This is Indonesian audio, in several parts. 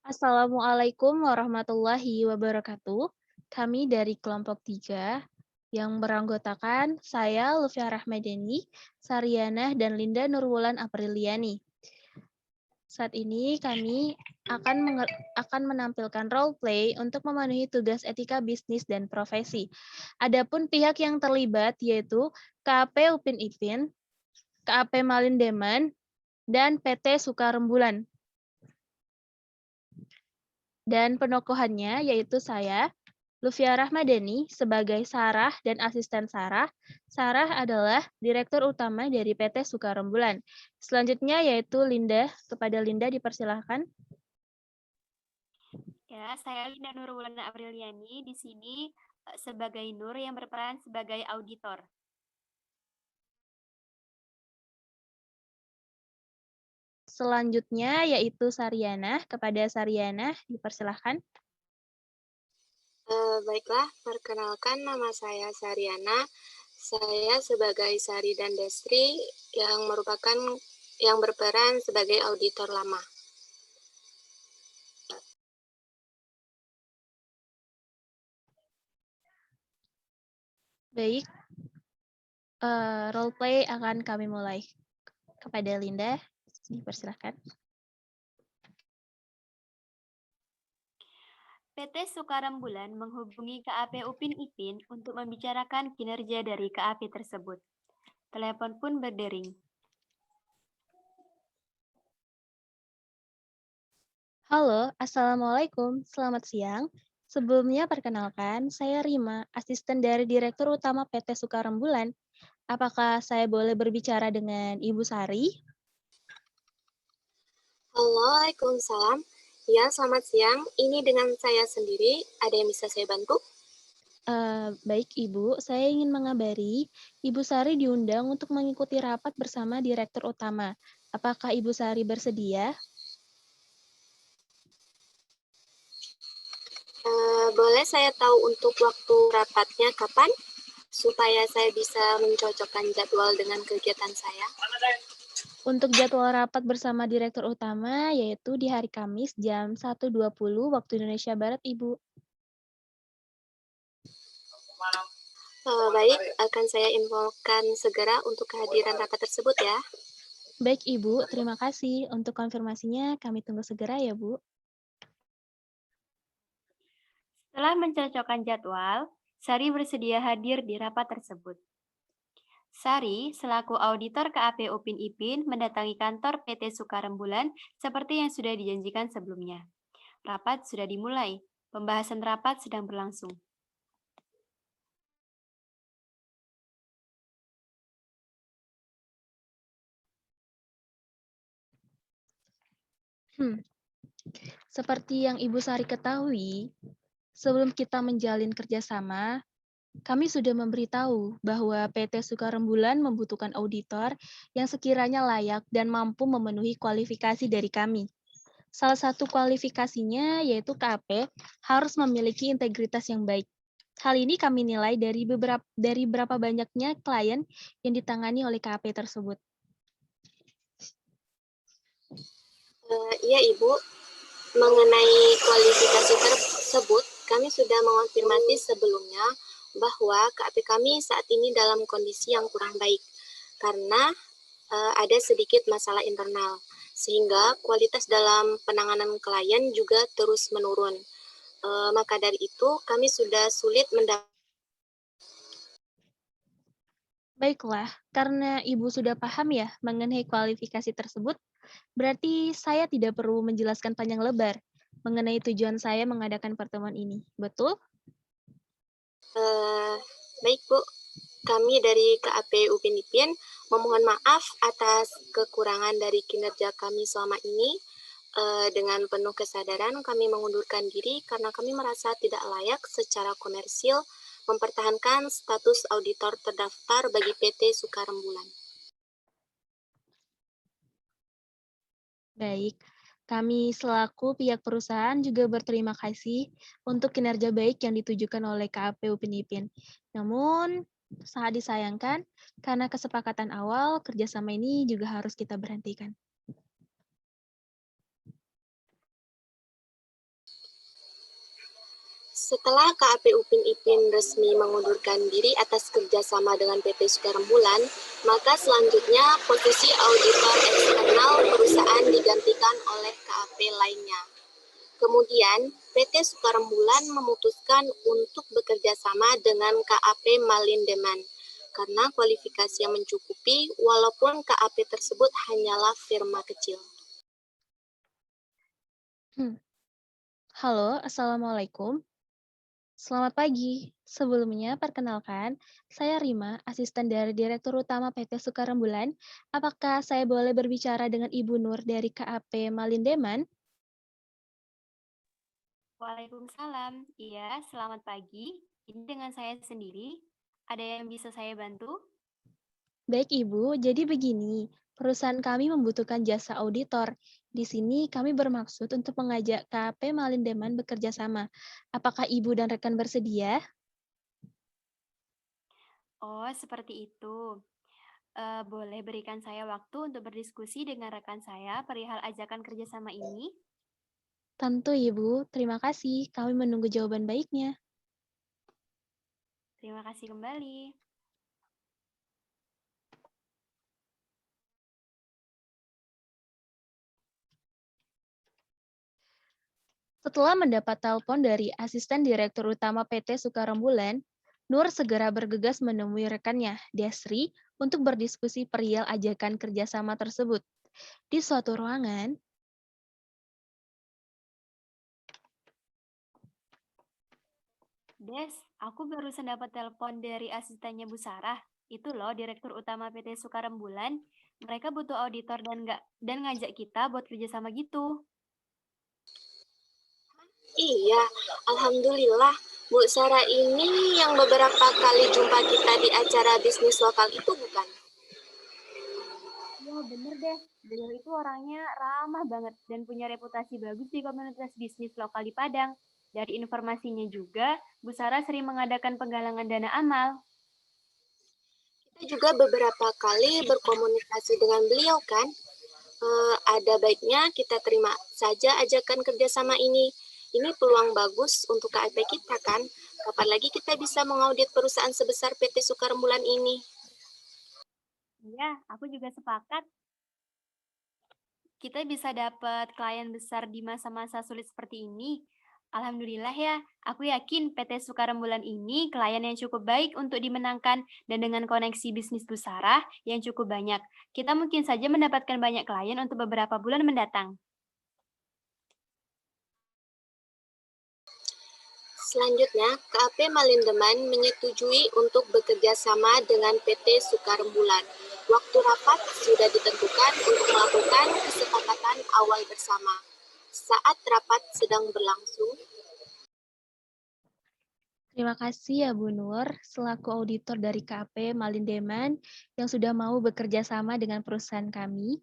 Assalamualaikum warahmatullahi wabarakatuh. Kami dari kelompok 3 yang beranggotakan saya, Lufia Rahmadani, Sariana, dan Linda Nurwulan Apriliani. Saat ini kami akan menampilkan role play untuk memenuhi tugas etika bisnis dan profesi. Adapun pihak yang terlibat yaitu KAP Upin Ipin, KAP Malindeman, dan PT Sukarembulan. Dan penokohannya yaitu saya, Lufia Rahmadani sebagai Sarah dan asisten Sarah. Sarah adalah direktur utama dari PT Sukarembulan. Selanjutnya yaitu Linda. Kepada Linda dipersilahkan. Ya, saya Linda Nurwulana Apriliani di sini sebagai Nur yang berperan sebagai auditor. Selanjutnya yaitu Sariana. Kepada Sariana dipersilahkan. Baiklah, perkenalkan nama saya Sariana. Saya sebagai Sari dan Destri yang berperan sebagai auditor lama. Baik, role play akan kami mulai. Kepada Linda dipersilahkan. PT Sukarembulan menghubungi KAP Upin Ipin untuk membicarakan kinerja dari KAP tersebut. Telepon pun berdering. Halo, Assalamualaikum. Selamat siang. Sebelumnya perkenalkan, saya Rima, asisten dari Direktur Utama PT Sukarembulan. Apakah saya boleh berbicara dengan Ibu Sari? Waalaikumsalam. Ya, selamat siang. Ini dengan saya sendiri. Ada yang bisa saya bantu? Baik, Ibu. Saya ingin mengabari, Ibu Sari diundang untuk mengikuti rapat bersama Direktur Utama. Apakah Ibu Sari bersedia? Boleh saya tahu untuk waktu rapatnya kapan? Supaya saya bisa mencocokkan jadwal dengan kegiatan saya. Untuk jadwal rapat bersama Direktur Utama, yaitu di hari Kamis jam 1.20 waktu Indonesia Barat, Ibu. Baik, akan saya infokan segera untuk kehadiran rapat tersebut ya. Baik, Ibu. Terima kasih. Untuk konfirmasinya, kami tunggu segera ya, Bu. Setelah mencocokkan jadwal, Sari bersedia hadir di rapat tersebut. Sari, selaku auditor KAP Upin Ipin, mendatangi kantor PT Sukarembulan seperti yang sudah dijanjikan sebelumnya. Rapat sudah dimulai. Pembahasan rapat sedang berlangsung. Seperti yang Ibu Sari ketahui, sebelum kita menjalin kerjasama, kami sudah memberitahu bahwa PT Sukarembulan membutuhkan auditor yang sekiranya layak dan mampu memenuhi kualifikasi dari kami. Salah satu kualifikasinya yaitu KAP harus memiliki integritas yang baik. Hal ini kami nilai dari berapa banyaknya klien yang ditangani oleh KAP tersebut. Iya, Ibu. Mengenai kualifikasi tersebut, kami sudah mengonfirmasi sebelumnya bahwa KAP kami saat ini dalam kondisi yang kurang baik karena ada sedikit masalah internal, sehingga kualitas dalam penanganan klien juga terus menurun. Maka dari itu, kami sudah sulit mendapatkan. Baiklah, karena Ibu sudah paham ya mengenai kualifikasi tersebut, berarti saya tidak perlu menjelaskan panjang lebar mengenai tujuan saya mengadakan pertemuan ini. Betul? Baik, Bu. Kami dari KAP Upin Ipin memohon maaf atas kekurangan dari kinerja kami selama ini. Dengan penuh kesadaran kami mengundurkan diri karena kami merasa tidak layak secara komersil mempertahankan status auditor terdaftar bagi PT Sukarembulan. Baik, kami selaku pihak perusahaan juga berterima kasih untuk kinerja baik yang ditujukan oleh KAP Upin Ipin. Namun, sangat disayangkan karena kesepakatan awal kerjasama ini juga harus kita berhentikan. Setelah KAP Upin Ipin resmi mengundurkan diri atas kerjasama dengan PT Sukarembulan, maka selanjutnya posisi auditor eksternal perusahaan digantikan oleh KAP lainnya. Kemudian, PT Sukarembulan memutuskan untuk bekerja sama dengan KAP Malindeman karena kualifikasi yang mencukupi walaupun KAP tersebut hanyalah firma kecil. Halo, Assalamualaikum. Selamat pagi. Sebelumnya, perkenalkan, saya Rima, asisten dari Direktur Utama PT Sukarembulan. Apakah saya boleh berbicara dengan Ibu Nur dari KAP Malindeman? Waalaikumsalam. Iya, selamat pagi. Ini dengan saya sendiri. Ada yang bisa saya bantu? Baik, Ibu. Jadi begini, perusahaan kami membutuhkan jasa auditor. Di sini kami bermaksud untuk mengajak KAP Malindeman bekerja sama. Apakah Ibu dan rekan bersedia? Oh, seperti itu. Boleh berikan saya waktu untuk berdiskusi dengan rekan saya perihal ajakan kerjasama ini? Tentu, Ibu. Terima kasih. Kami menunggu jawaban baiknya. Terima kasih kembali. Setelah mendapat telepon dari asisten direktur utama PT Sukarembulan, Nur segera bergegas menemui rekannya, Desri, untuk berdiskusi perihal ajakan kerjasama tersebut. Di suatu ruangan, Des, aku barusan dapat telepon dari asistennya Bu Sarah. Itu loh, Direktur Utama PT Sukarembulan. Mereka butuh auditor dan ngajak kita buat kerjasama gitu. Iya, Alhamdulillah. Bu Sarah ini yang beberapa kali jumpa kita di acara bisnis lokal itu bukan? Iya, bener deh. Beliau itu orangnya ramah banget dan punya reputasi bagus di komunitas bisnis lokal di Padang. Dari informasinya juga, Bu Sarah sering mengadakan penggalangan dana amal. Kita juga beberapa kali berkomunikasi dengan beliau kan? Ada baiknya kita terima saja ajakan kerjasama ini. Ini peluang bagus untuk KIP kita kan? Kapan lagi kita bisa mengaudit perusahaan sebesar PT Sukarembulan ini? Iya, aku juga sepakat. Kita bisa dapat klien besar di masa-masa sulit seperti ini. Alhamdulillah ya, aku yakin PT Sukarembulan ini klien yang cukup baik untuk dimenangkan dan dengan koneksi bisnis Bu Sarah yang cukup banyak. Kita mungkin saja mendapatkan banyak klien untuk beberapa bulan mendatang. Selanjutnya, KAP Malindeman menyetujui untuk bekerja sama dengan PT Sukarembulan. Waktu rapat sudah ditentukan untuk melakukan kesepakatan awal bersama. Saat rapat sedang berlangsung, terima kasih ya Bu Nur, selaku auditor dari KAP Malindeman yang sudah mau bekerja sama dengan perusahaan kami.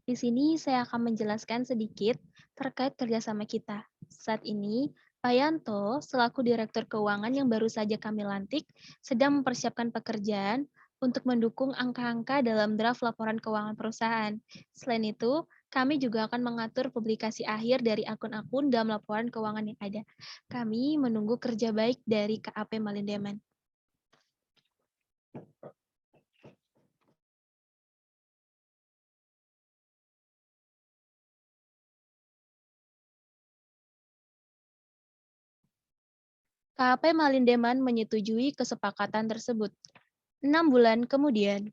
Di sini saya akan menjelaskan sedikit terkait kerjasama kita. Saat ini, Pak Yanto, selaku Direktur Keuangan yang baru saja kami lantik, sedang mempersiapkan pekerjaan untuk mendukung angka-angka dalam draft laporan keuangan perusahaan. Selain itu, kami juga akan mengatur publikasi akhir dari akun-akun dalam laporan keuangan yang ada. Kami menunggu kerja baik dari KAP Malindeman. KAP Malindeman menyetujui kesepakatan tersebut. 6 bulan kemudian,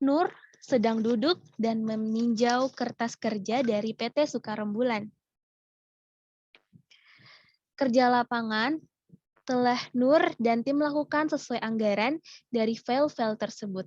Nur sedang duduk dan meninjau kertas kerja dari PT Sukarembulan. Kerja lapangan telah Nur dan tim lakukan sesuai anggaran dari file-file tersebut.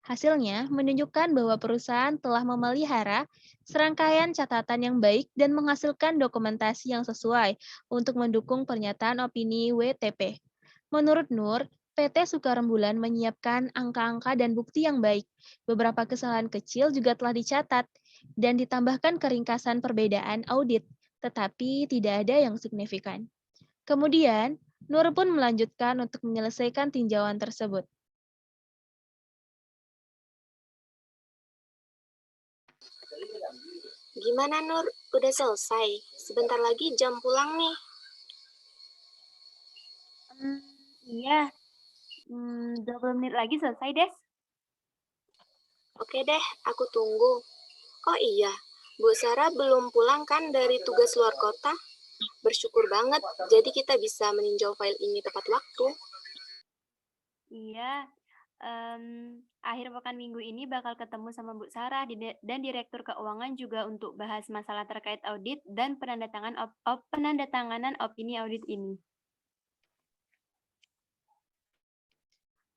Hasilnya menunjukkan bahwa perusahaan telah memelihara serangkaian catatan yang baik dan menghasilkan dokumentasi yang sesuai untuk mendukung pernyataan opini WTP. Menurut Nur, PT Sukarembulan menyiapkan angka-angka dan bukti yang baik. Beberapa kesalahan kecil juga telah dicatat dan ditambahkan keringkasan perbedaan audit, tetapi tidak ada yang signifikan. Kemudian, Nur pun melanjutkan untuk menyelesaikan tinjauan tersebut. Gimana Nur, udah selesai? Sebentar lagi jam pulang nih. Iya, 20 menit lagi selesai, Des. Oke deh, aku tunggu. Oh iya, Bu Sarah belum pulang kan dari tugas luar kota? Bersyukur banget, jadi kita bisa meninjau file ini tepat waktu. Iya, akhir pekan minggu ini bakal ketemu sama Bu Sarah dan Direktur Keuangan juga untuk bahas masalah terkait audit dan penandatanganan opini audit ini.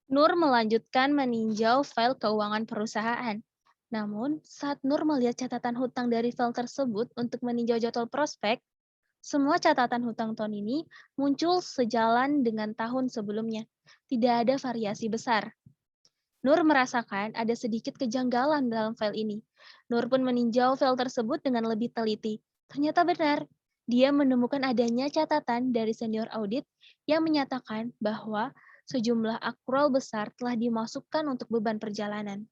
Nur melanjutkan meninjau file keuangan perusahaan. Namun, saat Nur melihat catatan hutang dari file tersebut untuk meninjau jadwal prospek, semua catatan hutang tahun ini muncul sejalan dengan tahun sebelumnya. Tidak ada variasi besar. Nur merasakan ada sedikit kejanggalan dalam file ini. Nur pun meninjau file tersebut dengan lebih teliti. Ternyata benar, dia menemukan adanya catatan dari senior audit yang menyatakan bahwa sejumlah akrual besar telah dimasukkan untuk beban perjalanan.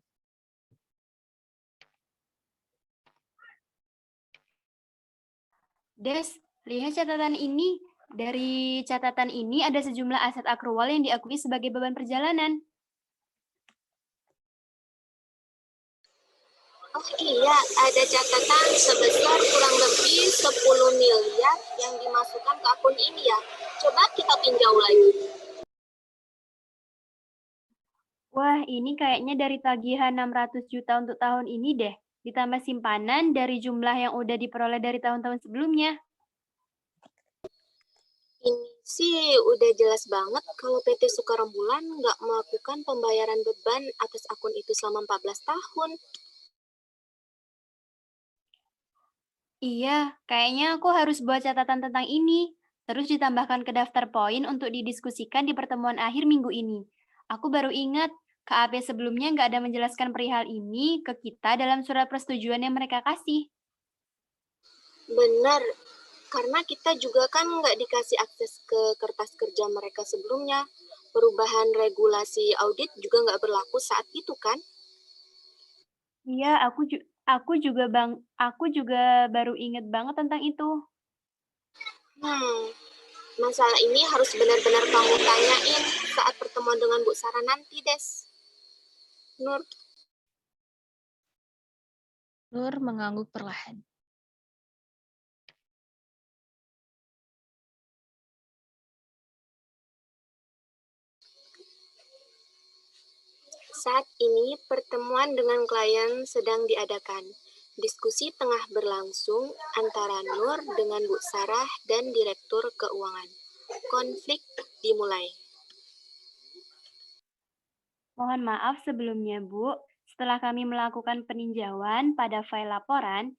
Des, lihat catatan ini. Dari catatan ini ada sejumlah aset akrual yang diakui sebagai beban perjalanan. Oh iya, ada catatan sebesar kurang lebih 10 miliar yang dimasukkan ke akun ini ya. Coba kita tinjau lagi. Wah, ini kayaknya dari tagihan 600 juta untuk tahun ini deh. Ditambah simpanan dari jumlah yang udah diperoleh dari tahun-tahun sebelumnya. Ini sih udah jelas banget kalau PT Sukarembulan nggak melakukan pembayaran beban atas akun itu selama 14 tahun. Iya, kayaknya aku harus buat catatan tentang ini. Terus ditambahkan ke daftar poin untuk didiskusikan di pertemuan akhir minggu ini. Aku baru ingat, KAP sebelumnya nggak ada menjelaskan perihal ini ke kita dalam surat persetujuan yang mereka kasih. Benar, karena kita juga kan nggak dikasih akses ke kertas kerja mereka sebelumnya. Perubahan regulasi audit juga nggak berlaku saat itu kan? Iya, aku juga baru inget banget tentang itu. Masalah ini harus benar-benar kamu tanyain saat pertemuan dengan Bu Sarah nanti, Des. Nur, Nur mengangguk perlahan. saat ini pertemuan dengan klien sedang diadakan. Diskusi tengah berlangsung antara Nur dengan Bu Sarah dan Direktur Keuangan. Konflik dimulai. Mohon maaf sebelumnya, Bu. Setelah kami melakukan peninjauan pada file laporan,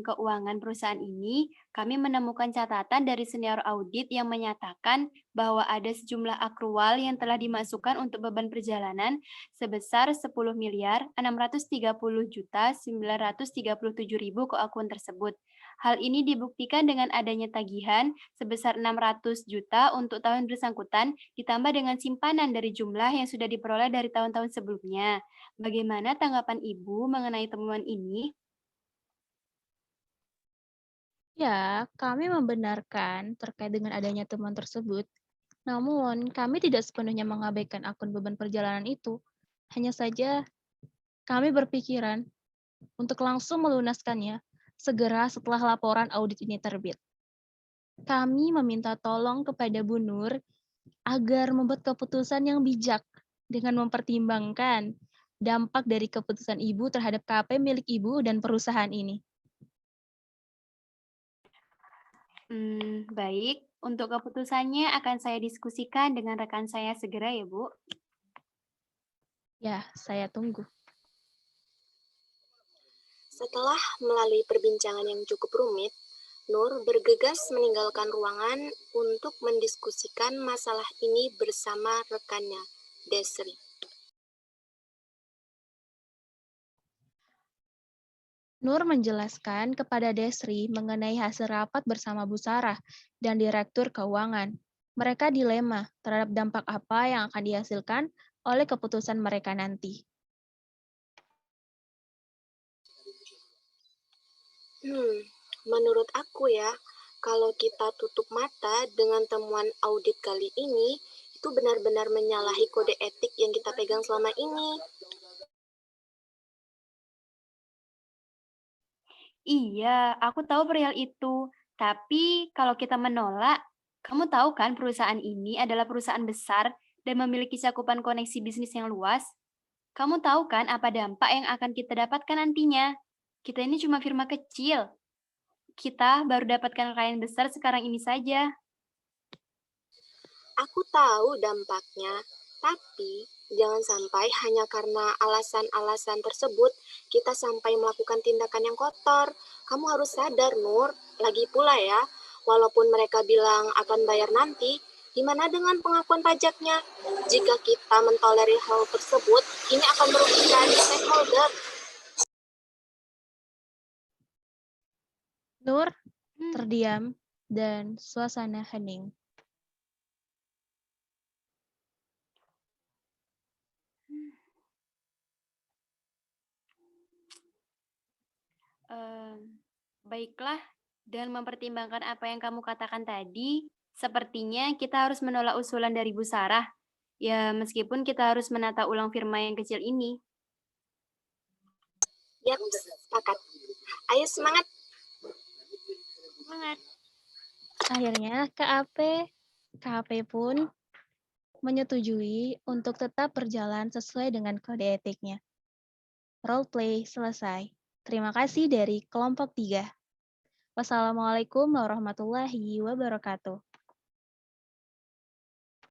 keuangan perusahaan ini, kami menemukan catatan dari senior audit yang menyatakan bahwa ada sejumlah akrual yang telah dimasukkan untuk beban perjalanan sebesar 10.630.937.000 ke akun tersebut. Hal ini dibuktikan dengan adanya tagihan sebesar 600 juta untuk tahun bersangkutan ditambah dengan simpanan dari jumlah yang sudah diperoleh dari tahun-tahun sebelumnya. Bagaimana tanggapan Ibu mengenai temuan ini? Ya, kami membenarkan terkait dengan adanya temuan tersebut. Namun, kami tidak sepenuhnya mengabaikan akun beban perjalanan itu. Hanya saja, kami berpikiran untuk langsung melunaskannya segera setelah laporan audit ini terbit. Kami meminta tolong kepada Bu Nur agar membuat keputusan yang bijak dengan mempertimbangkan dampak dari keputusan Ibu terhadap KP milik Ibu dan perusahaan ini. Baik, untuk keputusannya akan saya diskusikan dengan rekan saya segera ya, Bu. Ya, saya tunggu. Setelah melalui perbincangan yang cukup rumit, Nur bergegas meninggalkan ruangan untuk mendiskusikan masalah ini bersama rekannya, Desri. Nur menjelaskan kepada Desri mengenai hasil rapat bersama Bu Sarah dan Direktur Keuangan. Mereka dilema terhadap dampak apa yang akan dihasilkan oleh keputusan mereka nanti. Menurut aku ya, kalau kita tutup mata dengan temuan audit kali ini, itu benar-benar menyalahi kode etik yang kita pegang selama ini. Iya, aku tahu perihal itu. Tapi kalau kita menolak, kamu tahu kan perusahaan ini adalah perusahaan besar dan memiliki cakupan koneksi bisnis yang luas? Kamu tahu kan apa dampak yang akan kita dapatkan nantinya? Kita ini cuma firma kecil. Kita baru dapatkan klien besar sekarang ini saja. Aku tahu dampaknya, tapi jangan sampai hanya karena alasan-alasan tersebut kita sampai melakukan tindakan yang kotor. Kamu harus sadar, Nur. Lagi pula ya, walaupun mereka bilang akan bayar nanti, gimana dengan pengakuan pajaknya? Jika kita mentolerir hal tersebut, ini akan merugikan stakeholder. Nur Hmm, terdiam dan suasana hening. baiklah, dengan mempertimbangkan apa yang kamu katakan tadi, sepertinya kita harus menolak usulan dari Bu Sarah. Ya, meskipun kita harus menata ulang firma yang kecil ini. Yap, sepakat. Ayo semangat. Semangat. Akhirnya KAP pun menyetujui untuk tetap berjalan sesuai dengan kode etiknya. Role play selesai. Terima kasih dari kelompok 3. Wassalamualaikum warahmatullahi wabarakatuh.